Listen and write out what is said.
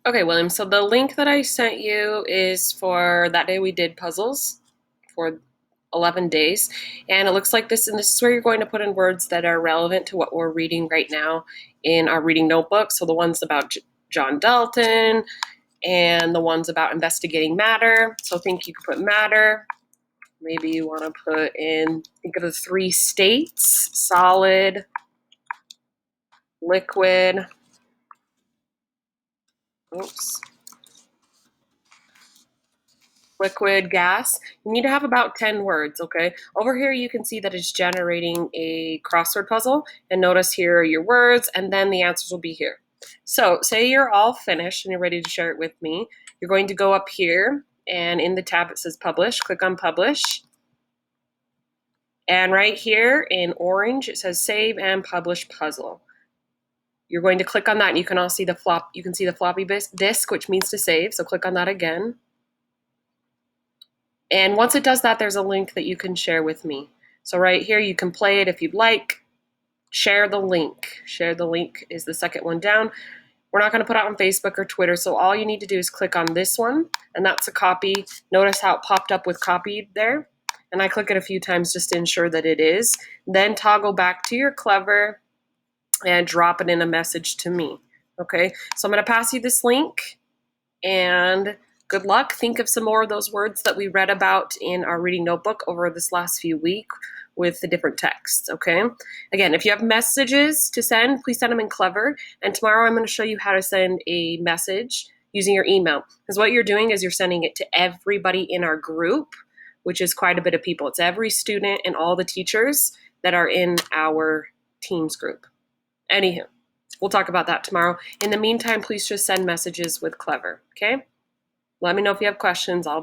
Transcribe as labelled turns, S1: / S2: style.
S1: Okay, William, so the link that I sent you is for that day we did puzzles for 11 days. And it looks like this, and this is where you're going to put in words that are relevant to what we're reading right now in our reading notebook. So the ones about John Dalton and the ones about investigating matter. So think you could put matter. Maybe you want to put in, think of the three states: solid, liquid, oops, liquid, gas. You need to have about 10 words, okay? Over here, you can see that it's generating a crossword puzzle. And notice here are your words, and then the answers will be here. So say you're all finished and you're ready to share it with me. You're going to go up here, and in the tab it says Publish. Click on Publish. And right here in orange, it says Save and Publish Puzzle. You're going to click on that, and you can all see the floppy disk, which means to save. So click on that again. And once it does that, there's a link that you can share with me. So right here, you can play it if you'd like. Share the link. Share the link is the second one down. We're not going to put it on Facebook or Twitter, so all you need to do is click on this one, and that's a copy. Notice how it popped up with copied there? And I click it a few times just to ensure that it is. Then toggle back to your Clever and drop it in a message to me. Okay, so I'm going to pass you this link, and good luck. Think of some more of those words that we read about in our reading notebook over this last few weeks with the different texts, okay? Again, if you have messages to send, please send them in Clever. And tomorrow I'm going to show you how to send a message using your email. Because what you're doing is you're sending it to everybody in our group, which is quite a bit of people. It's every student and all the teachers that are in our Teams group. Anywho, we'll talk about that tomorrow. In the meantime, please just send messages with Clever, okay? Let me know if you have questions. I'll